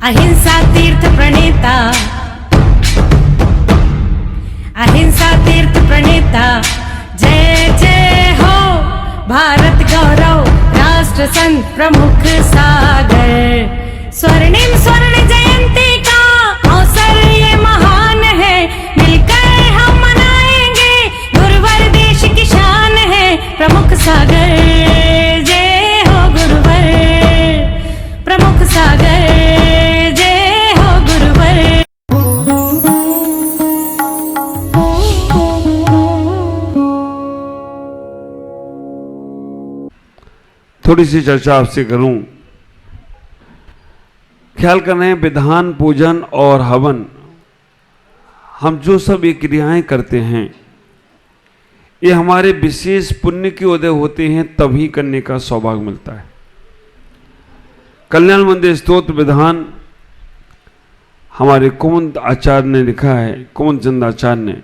अहिंसा तीर्थ प्रणेता, अहिंसा तीर्थ प्रणेता, जय जय हो भारत गौरव राष्ट्र संत प्रमुख सागर। स्वर्णिम स्वर्ण जयंती का अवसर ये महान है, मिलकर हम मनाएंगे गुरुवर देश की शान है प्रमुख सागर। जय हो गुरुवर प्रमुख सागर, जय हो गुरुवर। थोड़ी सी चर्चा आपसे करूं। ख्याल कर रहे हैं विधान पूजन और हवन, हम जो सब ये क्रियाएं करते हैं ये हमारे विशेष पुण्य के उदय होते हैं तभी करने का सौभाग्य मिलता है। कल्याण मंदिर स्तोत्र विधान हमारे कुमुद आचार्य ने लिखा है, कुमुद चंद आचार्य ने,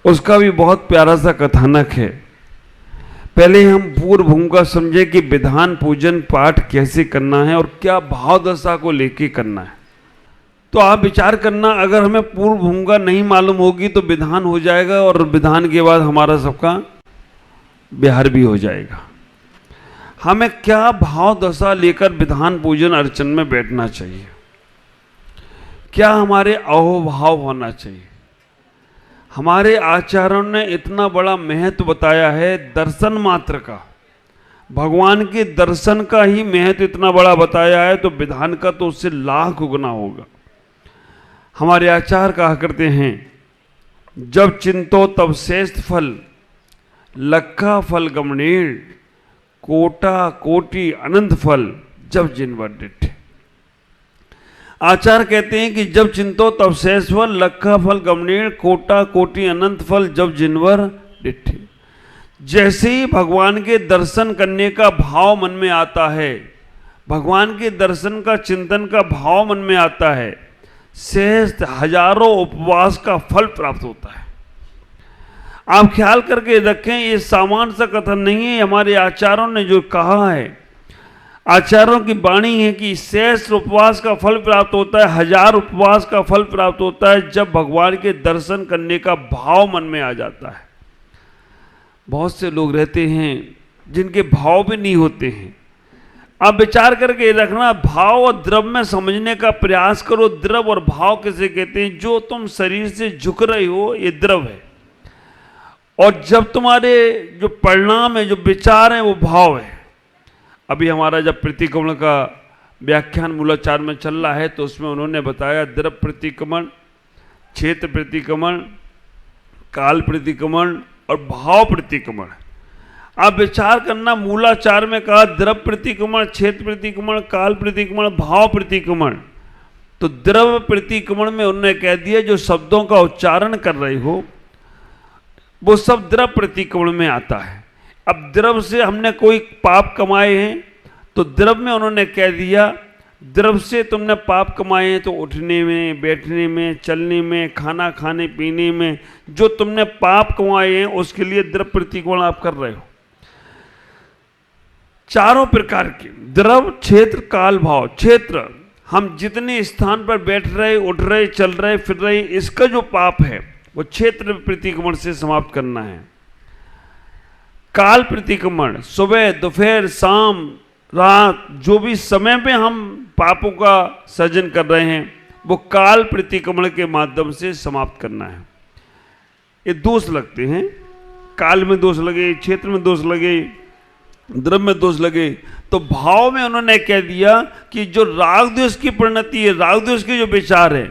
उसका भी बहुत प्यारा सा कथानक है। पहले हम पूर्व भूमिका समझे कि विधान पूजन पाठ कैसे करना है और क्या भाव दशा को लेके करना है। तो आप विचार करना, अगर हमें पूर्व भूमिका नहीं मालूम होगी तो विधान हो जाएगा और विधान के बाद हमारा सबका बिहार भी हो जाएगा। हमें क्या भाव दशा लेकर विधान पूजन अर्चन में बैठना चाहिए, क्या हमारे अहोभाव होना चाहिए। हमारे आचार्यों ने इतना बड़ा महत्व बताया है दर्शन मात्र का, भगवान के दर्शन का ही महत्व इतना बड़ा बताया है, तो विधान का तो उससे लाख गुना होगा। हमारे आचार्य कहा करते हैं, जब चिंतो तब श्रेष्ठ फल, लखा फल गमनेर, कोटा कोटि अनंत फल जब जिनवर डिठ। आचार्य कहते हैं कि जब चिंतो तब शेष फल, लखा फल गमनेर, कोटा कोटि अनंत फल जब जिनवर डिठे। जैसे ही भगवान के दर्शन करने का भाव मन में आता है, भगवान के दर्शन का चिंतन का भाव मन में आता है, शेष हजारों उपवास का फल प्राप्त होता है। आप ख्याल करके रखें, ये सामान्य सा कथन नहीं है, हमारे आचार्यों ने जो कहा है, आचार्यों की वाणी है कि शेष उपवास का फल प्राप्त होता है, 1000 उपवास का फल प्राप्त होता है जब भगवान के दर्शन करने का भाव मन में आ जाता है। बहुत से लोग रहते हैं जिनके भाव भी नहीं होते हैं। आप विचार करके रखना, भाव और द्रव में समझने का प्रयास करो। द्रव और भाव किसे कहते हैं? जो तुम शरीर से झुक रहे हो ये द्रव है, और जब तुम्हारे जो परिणाम है, जो विचार है, वो भाव है। अभी हमारा जब प्रतिक्रमण का व्याख्यान मूलाचार में चल रहा है तो उसमें उन्होंने बताया द्रव प्रतिक्रमण, क्षेत्र प्रतिक्रमण, काल प्रतिक्रमण और भाव प्रतिक्रमण। आप विचार करना, मूलाचार में कहा द्रव प्रतिक्रमण, क्षेत्र प्रतिक्रमण, काल प्रतिक्रमण, भाव प्रतिक्रमण। तो द्रव प्रतिक्रमण में उन्होंने कह दिया जो शब्दों का उच्चारण कर रहे हो वो सब द्रव प्रतिक्रमण में आता है। अब द्रव से हमने कोई पाप कमाए हैं तो द्रव में उन्होंने कह दिया, द्रव से तुमने पाप कमाए हैं तो उठने में, बैठने में, चलने में, खाना खाने पीने में जो तुमने पाप कमाए हैं उसके लिए द्रव प्रतिक्रमण आप कर रहे हो। चारों प्रकार के द्रव, क्षेत्र, काल, भाव। क्षेत्र, हम जितने स्थान पर बैठ रहे, उठ रहे, चल रहे, फिर रहे, इसका जो पाप है वो क्षेत्र प्रतिक्रमण से समाप्त करना है। काल प्रतिक्रमण, सुबह, दोपहर, शाम, रात, जो भी समय पे हम पापों का सृजन कर रहे हैं वो काल प्रतिक्रमण के माध्यम से समाप्त करना है। ये दोष लगते हैं, काल में दोष लगे, क्षेत्र में दोष लगे, द्रव्य में दोष लगे, तो भाव में उन्होंने कह दिया कि जो राग द्वेष की परिणति है, राग द्वेष के जो विचार है,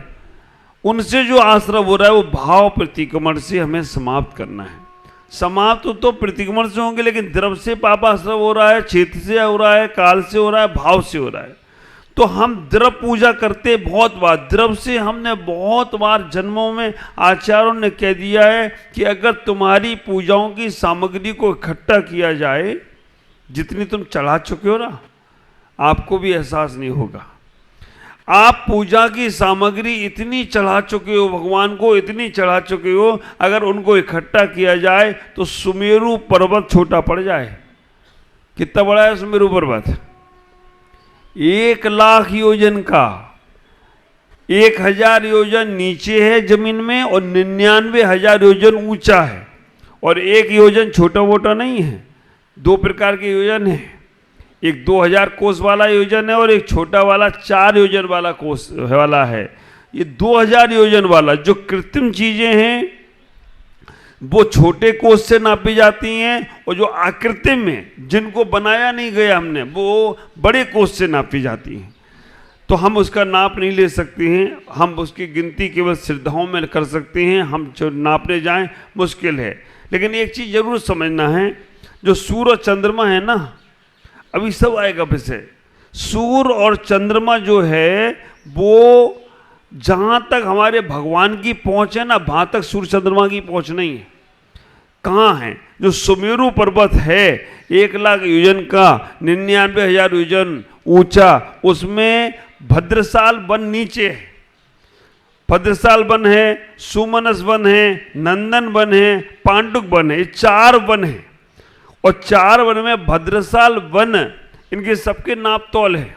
उनसे जो आश्रय हो रहा है वो भाव प्रतिक्रमण से हमें समाप्त करना है। समाप्त तो प्रतिक्रमण से होंगे, लेकिन द्रव से पाप आश्रय हो रहा है, क्षेत्र से हो रहा है, काल से हो रहा है, भाव से हो रहा है। तो हम द्रव पूजा करते बहुत बार, द्रव से हमने बहुत बार जन्मों में आचार्यों ने कह दिया है कि अगर तुम्हारी पूजाओं की सामग्री को इकट्ठा किया जाए, जितनी तुम चढ़ा चुके हो ना, आपको भी एहसास नहीं होगा। आप पूजा की सामग्री इतनी चढ़ा चुके हो भगवान को, इतनी चढ़ा चुके हो, अगर उनको इकट्ठा किया जाए तो सुमेरु पर्वत छोटा पड़ जाए। कितना बड़ा है सुमेरु पर्वत? 1,00,000 योजन का 1,000 योजन नीचे है जमीन में और 99,000 योजन ऊंचा है। और एक योजन छोटा मोटा नहीं है, 2 प्रकार के योजन है। एक 2,000 कोस वाला योजन है और एक छोटा वाला 4 योजन वाला कोस वाला है। ये 2,000 योजन वाला जो कृत्रिम चीजें हैं वो छोटे कोस से नापी जाती हैं, और जो आकृतिम में जिनको बनाया नहीं गया हमने वो बड़े कोस से नापी जाती हैं। तो हम उसका नाप नहीं ले सकते हैं, हम उसकी गिनती केवल श्रद्धाओं में कर सकते हैं, हम जो नापने जाएं मुश्किल है। लेकिन एक चीज़ जरूर समझना है, जो सूर्य और चंद्रमा है ना, अभी सब आएगा विषय। सूर्य और चंद्रमा जो है वो जहाँ तक हमारे भगवान की पहुँच है ना, वहाँ तक सूर्य चंद्रमा की पहुँच नहीं है। कहाँ है? जो सुमेरु पर्वत है 1,00,000 योजन का, 99,000 योजन ऊंचा, उसमें भद्रसाल वन नीचे है। भद्रसाल वन है, सुमनस वन है, नंदन वन है, पांडुक वन है, ये 4 वन है। और 4 वन में भद्रसाल वन, इनके सबके नाप तौल है,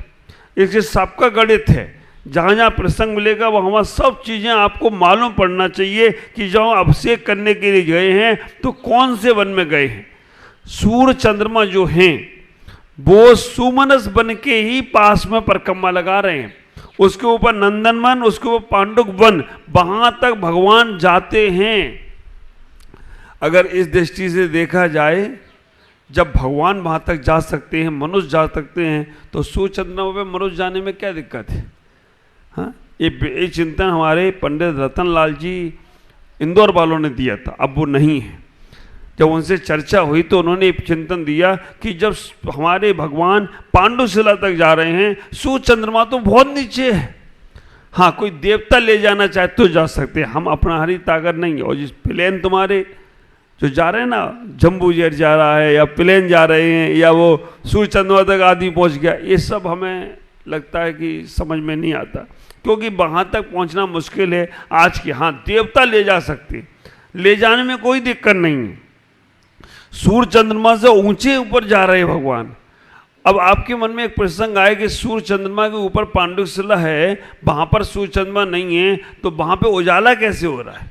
इसके सबका गणित है। जहाँ जहाँ प्रसंग मिलेगा वहाँ सब चीज़ें आपको मालूम पड़ना चाहिए कि जहाँ अभिषेक करने के लिए गए हैं तो कौन से वन में गए हैं। सूर्य चंद्रमा जो हैं वो सुमनस वन के ही पास में परिक्रमा लगा रहे हैं। उसके ऊपर नंदन वन, उसके ऊपर पांडुक वन, वहाँ तक भगवान जाते हैं। अगर इस दृष्टि से देखा जाए, जब भगवान वहाँ तक जा सकते हैं, मनुष्य जा सकते हैं, तो सूर्य चंद्रमा पे मनुष्य जाने में क्या दिक्कत है? हाँ, ये चिंतन हमारे पंडित रतन लाल जी इंदौर वालों ने दिया था, अब वो नहीं है। जब उनसे चर्चा हुई तो उन्होंने एक चिंतन दिया कि जब हमारे भगवान पांडुशिला तक जा रहे हैं, सूर्य चंद्रमा तो बहुत नीचे है। हाँ, कोई देवता ले जाना चाहे तो जा सकते हैं, हम अपना हरी ताकत नहीं है। और जिस प्लेन तुम्हारे जो जा रहे हैं ना, जम्बू जेट जा रहा है या प्लेन जा रहे हैं या वो सूर्य चंद्रमा तक आदमी पहुंच गया, ये सब हमें लगता है कि समझ में नहीं आता, क्योंकि वहाँ तक पहुँचना मुश्किल है आज के। हाँ, देवता ले जा सकते, ले जाने में कोई दिक्कत नहीं है। सूर्य चंद्रमा से ऊंचे ऊपर जा रहे भगवान। अब आपके मन में एक प्रसंग आए कि सूर्य चंद्रमा के ऊपर पांडुशिला है, वहाँ पर सूर्य चंद्रमा नहीं है, तो वहाँ पे उजाला कैसे हो रहा है?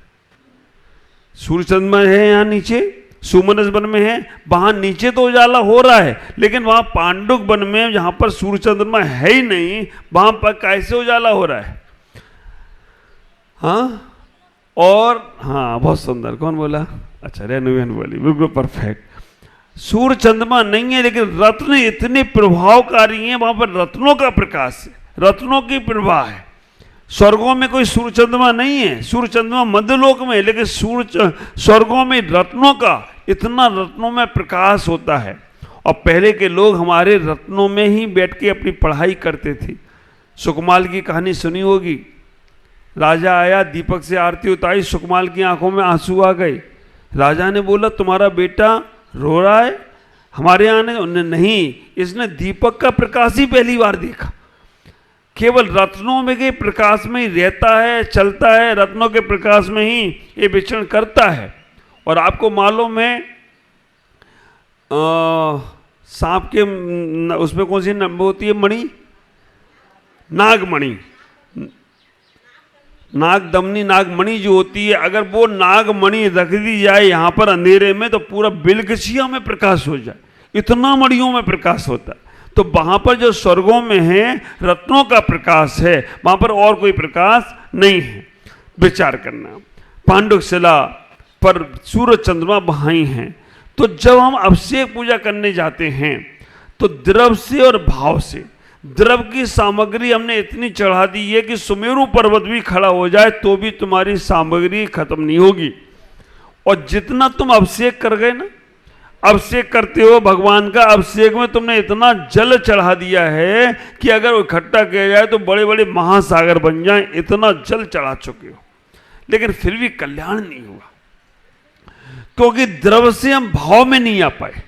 सूर्य चंद्रमा है यहाँ नीचे, सुमनस वन में है, वहाँ नीचे तो उजाला हो रहा है, लेकिन वहाँ पांडुक वन में जहाँ पर सूर्य चंद्रमा है ही नहीं, वहाँ पर कैसे उजाला हो रहा है? हाँ, और हाँ, बहुत सुंदर। कौन बोला? अच्छा, रेणुबेन बोली, बिल्कुल परफेक्ट। सूर्य चंद्रमा नहीं है, लेकिन रत्न इतने प्रभावकारी हैं, वहाँ पर रत्नों का प्रकाश है, रत्नों की प्रभा है। स्वर्गों में कोई सूर्य चंद्रमा नहीं है, सूर्य चंद्रमा मध्यलोक में है, लेकिन सूर्य स्वर्गों में रत्नों का इतना, रत्नों में प्रकाश होता है। और पहले के लोग हमारे रत्नों में ही बैठ के अपनी पढ़ाई करते थे। सुकमाल की कहानी सुनी होगी। राजा आया, दीपक से आरती उतारी, सुकमाल की आंखों में आंसू आ गए। राजा ने बोला, तुम्हारा बेटा रो रहा है? हमारे यहाँ ने नहीं, इसने दीपक का प्रकाश ही पहली बार देखा। केवल रत्नों में के प्रकाश में ही रहता है, चलता है, रत्नों के प्रकाश में ही ये विचरण करता है। और आपको मालूम है सांप के उसमें कौन सी होती है मणि? नागमणि, नागदमनी नागमणि जो होती है, अगर वो नागमणि रख दी जाए यहाँ पर अंधेरे में तो पूरा बिलगछिया में प्रकाश हो जाए, इतना मणियों में प्रकाश होता है। तो वहाँ पर जो स्वर्गों में है रत्नों का प्रकाश है, वहाँ पर और कोई प्रकाश नहीं है। विचार करना, पांडुशिला पर सूर्य चंद्रमा वहाँ ही हैं। तो जब हम अभिषेक पूजा करने जाते हैं तो द्रव से और भाव से, द्रव की सामग्री हमने इतनी चढ़ा दी है कि सुमेरु पर्वत भी खड़ा हो जाए तो भी तुम्हारी सामग्री खत्म नहीं होगी। और जितना तुम अभिषेक कर गए ना, अभिषेक करते हो भगवान का, अभिषेक में तुमने इतना जल चढ़ा दिया है कि अगर इकट्ठा किया जाए तो बड़े बड़े महासागर बन जाएं, इतना जल चढ़ा चुके हो, लेकिन फिर भी कल्याण नहीं हुआ, क्योंकि द्रव से हम भाव में नहीं आ पाए।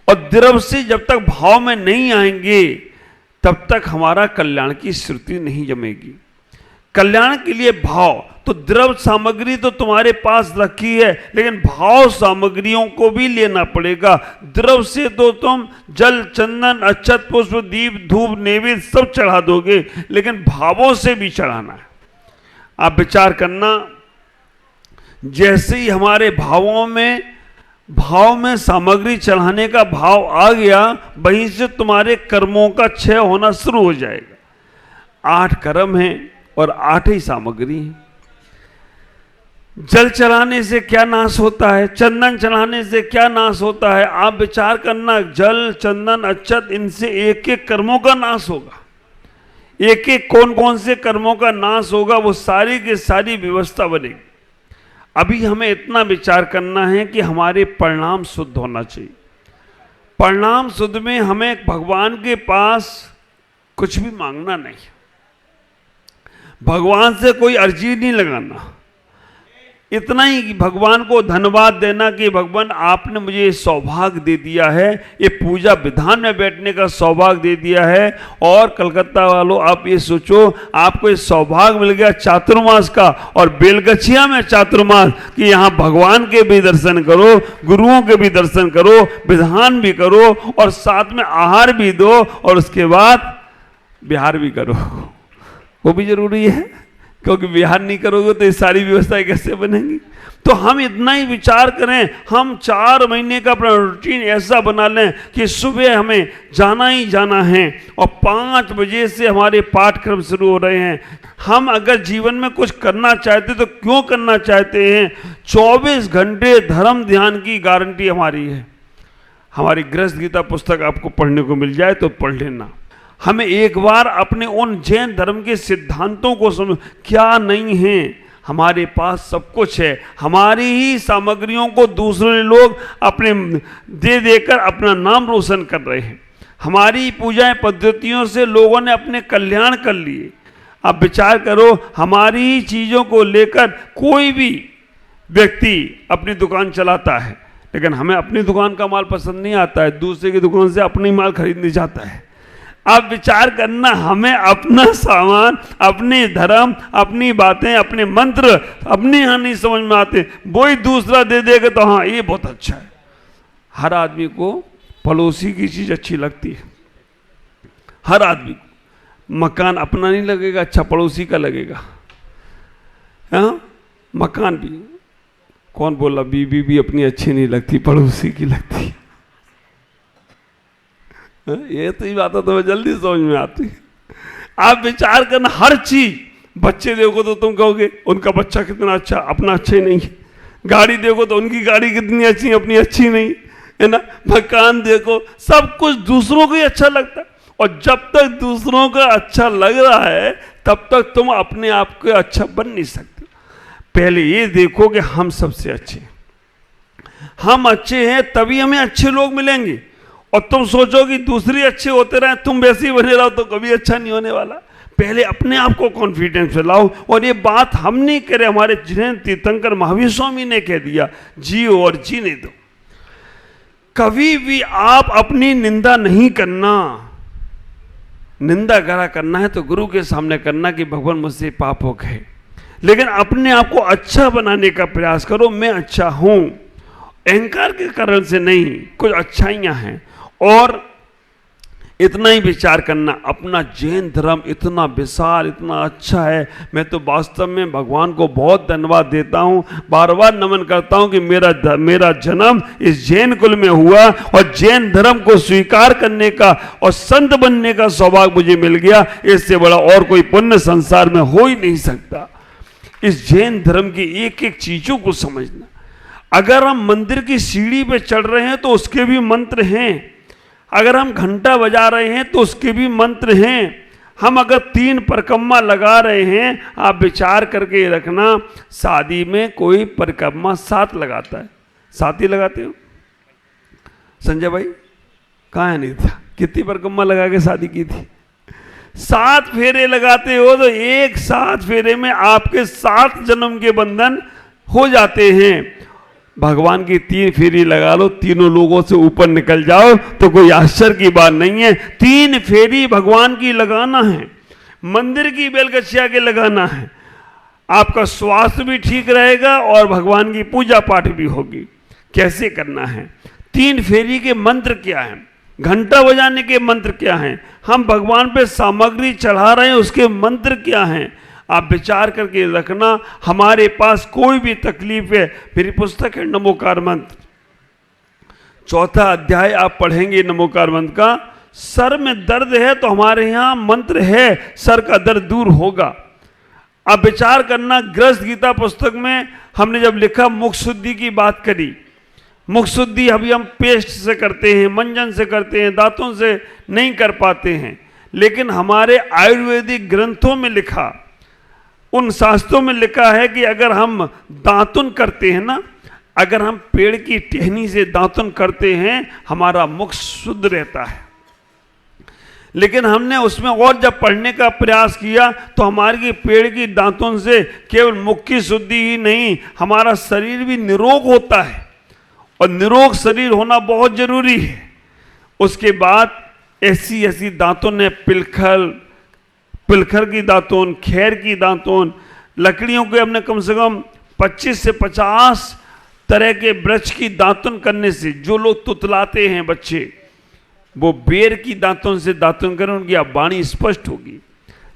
और द्रव से जब तक भाव में नहीं आएंगे तब तक हमारा कल्याण की श्रुति नहीं जमेगी। कल्याण के लिए भाव, तो द्रव सामग्री तो तुम्हारे पास रखी है, लेकिन भाव सामग्रियों को भी लेना पड़ेगा। द्रव से तो तुम जल, चंदन, अक्षत, पुष्प, दीप, धूप, नैवेद्य सब चढ़ा दोगे, लेकिन भावों से भी चढ़ाना है। आप विचार करना, जैसे ही हमारे भाव में सामग्री चढ़ाने का भाव आ गया, वहीं से तुम्हारे कर्मों का क्षय होना शुरू हो जाएगा। 8 कर्म हैं और 8 ही सामग्री है। जल चढ़ाने से क्या नाश होता है, चंदन चढ़ाने से क्या नाश होता है? आप विचार करना, जल, चंदन, अक्षत, इनसे एक एक कर्मों का नाश होगा। एक एक कौन कौन से कर्मों का नाश होगा, वो सारी की सारी व्यवस्था बनेगी। अभी हमें इतना विचार करना है कि हमारे परिणाम शुद्ध होना चाहिए। परिणाम शुद्ध में हमें भगवान के पास कुछ भी मांगना नहीं, भगवान से कोई अर्जी नहीं लगाना, इतना ही भगवान को धन्यवाद देना कि भगवान आपने मुझे सौभाग्य दे दिया है, ये पूजा विधान में बैठने का सौभाग्य दे दिया है। और कलकत्ता वालों, आप ये सोचो, आपको ये सौभाग्य मिल गया चातुर्मास का, और बेलगछिया में चातुर्मास, कि यहाँ भगवान के भी दर्शन करो, गुरुओं के भी दर्शन करो, विधान भी करो, और साथ में आहार भी दो, और उसके बाद विहार भी करो। वो भी जरूरी है, क्योंकि विहार नहीं करोगे तो ये सारी व्यवस्थाएं कैसे बनेंगी। तो हम इतना ही विचार करें, हम 4 महीने का अपना रूटीन ऐसा बना लें कि सुबह हमें जाना ही जाना है, और 5 बजे से हमारे पाठ्यक्रम शुरू हो रहे हैं। हम अगर जीवन में कुछ करना चाहते तो क्यों करना चाहते हैं? 24 घंटे धर्म ध्यान की गारंटी हमारी है। हमारी गृहस्थ गीता पुस्तक आपको पढ़ने को मिल जाए तो पढ़ लेना। हमें एक बार अपने उन जैन धर्म के सिद्धांतों को समझ, क्या नहीं है, हमारे पास सब कुछ है। हमारी ही सामग्रियों को दूसरे लोग अपने दे देकर अपना नाम रोशन कर रहे हैं। हमारी पूजाएं पद्धतियों से लोगों ने अपने कल्याण कर लिए। अब विचार करो, हमारी ही चीज़ों को लेकर कोई भी व्यक्ति अपनी दुकान चलाता है, लेकिन हमें अपनी दुकान का माल पसंद नहीं आता है, दूसरे की दुकान से अपनी माल खरीदने जाता है। आप विचार करना, हमें अपना सामान, अपने धर्म, अपनी बातें, अपने मंत्र अपने यहाँ नहीं समझ में आते, वही दूसरा दे देगा तो हाँ ये बहुत अच्छा है। हर आदमी को पड़ोसी की चीज अच्छी लगती है, हर आदमी को। मकान अपना नहीं लगेगा अच्छा, पड़ोसी का लगेगा। हाँ, मकान भी, कौन बोला बीवी भी अपनी अच्छी नहीं लगती, पड़ोसी की लगती है। ये तो ही बात है, तुम्हें जल्दी समझ में आती है। आप विचार करना, हर चीज, बच्चे देखो तो तुम कहोगे उनका बच्चा कितना अच्छा, अपना अच्छा ही नहीं है। गाड़ी देखो तो उनकी गाड़ी कितनी अच्छी, अपनी अच्छी नहीं है ना। मकान देखो, सब कुछ दूसरों को ही अच्छा लगता है, और जब तक दूसरों का अच्छा लग रहा है तब तक तुम अपने आप को अच्छा बन नहीं सकते। पहले ये देखो कि हम सबसे अच्छे हैं, हम अच्छे हैं तभी हमें अच्छे लोग मिलेंगे। और तुम सोचो कि दूसरे अच्छे होते रहे, तुम वैसे ही बने रहो तो कभी अच्छा नहीं होने वाला। पहले अपने आप को कॉन्फिडेंस लाओ। और ये बात हम नहीं करे, हमारे जैन तीर्थंकर महावीर स्वामी ने कह दिया, जियो और जीने दो। कभी भी आप अपनी निंदा नहीं करना। निंदा करा करना है तो गुरु के सामने करना कि भगवान मुझसे पाप हो गए, लेकिन अपने आप को अच्छा बनाने का प्रयास करो। मैं अच्छा हूं, अहंकार के कारण से नहीं, कुछ अच्छाइयां हैं। और इतना ही विचार करना, अपना जैन धर्म इतना विशाल, इतना अच्छा है। मैं तो वास्तव में भगवान को बहुत धन्यवाद देता हूं, बार बार नमन करता हूं कि मेरा जन्म इस जैन कुल में हुआ, और जैन धर्म को स्वीकार करने का और संत बनने का सौभाग्य मुझे मिल गया। इससे बड़ा और कोई पुण्य संसार में हो ही नहीं सकता। इस जैन धर्म की एक एक चीजों को समझना। अगर हम मंदिर की सीढ़ी पे चढ़ रहे हैं तो उसके भी मंत्र हैं, अगर हम घंटा बजा रहे हैं तो उसके भी मंत्र हैं। हम अगर 3 परिक्रमा लगा रहे हैं, आप विचार करके रखना, शादी में कोई परिक्रमा 7 लगाता है। 7 ही लगाते हो? संजय भाई कहाँ है? नहीं था। कितनी परिक्रमा लगा के शादी की थी? 7 फेरे लगाते हो तो एक 7 फेरे में आपके 7 जन्म के बंधन हो जाते हैं। भगवान की 3 फेरी लगा लो, तीनों लोगों से ऊपर निकल जाओ तो कोई आश्चर्य की बात नहीं है। 3 फेरी भगवान की लगाना है, मंदिर की बेलगछिया के लगाना है। आपका स्वास्थ्य भी ठीक रहेगा और भगवान की पूजा पाठ भी होगी। कैसे करना है, 3 फेरी के मंत्र क्या हैं, घंटा बजाने के मंत्र क्या हैं, हम भगवान पे सामग्री चढ़ा रहे हैं उसके मंत्र क्या हैं, आप विचार करके रखना। हमारे पास कोई भी तकलीफ है, मेरी पुस्तक है नमोकार मंत्र, 4था अध्याय आप पढ़ेंगे नमोकार मंत्र का। सर में दर्द है तो हमारे यहाँ मंत्र है, सर का दर्द दूर होगा। आप विचार करना, ग्रस्त गीता पुस्तक में हमने जब लिखा मुख शुद्धि की बात करी, मुख शुद्धि अभी हम पेस्ट से करते हैं, मंजन से करते हैं, दांतों से नहीं कर पाते हैं, लेकिन हमारे आयुर्वेदिक ग्रंथों में लिखा, उन शास्त्रों में लिखा है कि अगर हम दांतुन करते हैं ना, अगर हम पेड़ की टहनी से दांतुन करते हैं हमारा मुख शुद्ध रहता है। लेकिन हमने उसमें और जब पढ़ने का प्रयास किया तो हमारी पेड़ की दांतों से केवल मुख की शुद्धि ही नहीं, हमारा शरीर भी निरोग होता है और निरोग शरीर होना बहुत जरूरी है। उसके बाद ऐसी ऐसी दांतों ने पिलखर की दांतों, खैर की दांतों, लकड़ियों के हमने कम से कम 25 से 50 तरह के वृक्ष की दांतुन करने से, जो लोग तुतलाते हैं बच्चे, वो बेर की दांतों से दांतुन करें, उनकी वाणी स्पष्ट होगी।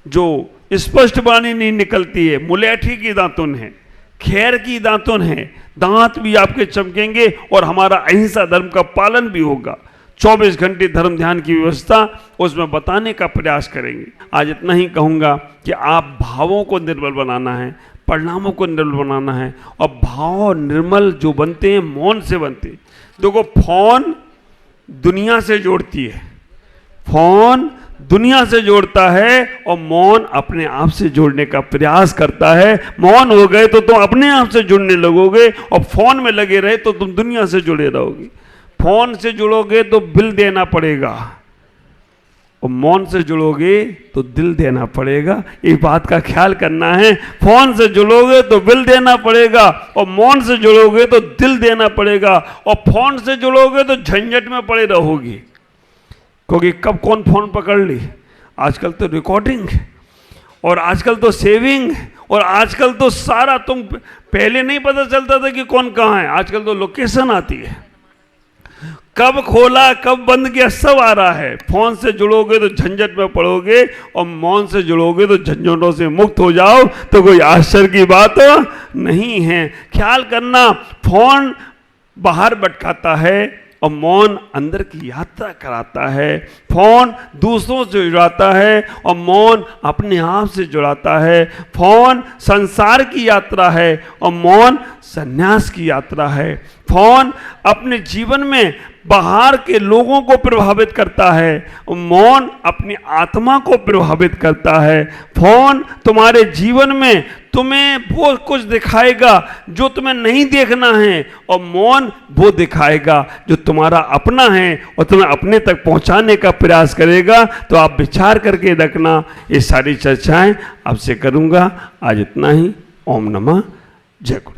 जो स्पष्ट वाणी नहीं निकलती है, मुलेठी की दांतुन है, खैर की दांतुन है, दांत भी आपके चमकेंगे और हमारा अहिंसा धर्म का पालन भी होगा। 24 घंटे धर्म ध्यान की व्यवस्था उसमें बताने का प्रयास करेंगे। आज इतना ही कहूँगा कि आप भावों को निर्मल बनाना है, परिणामों को निर्मल बनाना है, और भाव निर्मल जो बनते हैं मौन से बनते हैं। देखो, फोन दुनिया से जोड़ती है, फोन दुनिया से जोड़ता है और मौन अपने आप से जोड़ने का प्रयास करता है। मौन हो गए तो तुम अपने आप से जुड़ने लगोगे, और फोन में लगे रहे तो तुम दुनिया से जुड़े रहोगे। फोन से जुड़ोगे तो बिल देना पड़ेगा, और मौन से जुड़ोगे तो दिल देना पड़ेगा। इस बात का ख्याल करना है। फोन से जुड़ोगे तो बिल देना पड़ेगा, और मौन से जुड़ोगे तो दिल देना पड़ेगा, और फोन से जुड़ोगे तो झंझट में पड़े रहोगे, क्योंकि कब कौन फोन पकड़ ली। आजकल तो रिकॉर्डिंग, और आजकल तो सेविंग, और आजकल तो सारा, तुम पहले नहीं पता चलता था कि कौन कहाँ है, आजकल तो लोकेशन आती है, कब खोला कब बंद किया सब आ रहा है। फोन से जुड़ोगे तो झंझट में पड़ोगे, और मौन से जुड़ोगे तो झंझटों से मुक्त हो जाओ, तो कोई आश्चर्य की बात नहीं है। ख्याल करना, फोन बाहर भटकाता है और मौन अंदर की यात्रा कराता है। फोन दूसरों से जुड़ाता है और मौन अपने आप से जुड़ाता है। फोन संसार की यात्रा है और मौन संन्यास की यात्रा है। फोन अपने जीवन में बाहर के लोगों को प्रभावित करता है, मौन अपनी आत्मा को प्रभावित करता है। फोन तुम्हारे जीवन में तुम्हें वो कुछ दिखाएगा जो तुम्हें नहीं देखना है, और मौन वो दिखाएगा जो तुम्हारा अपना है और तुम्हें अपने तक पहुंचाने का प्रयास करेगा। तो आप विचार करके रखना। ये सारी चर्चाएं आपसे करूंगा। आज इतना ही। ओम नमः जय गुरु।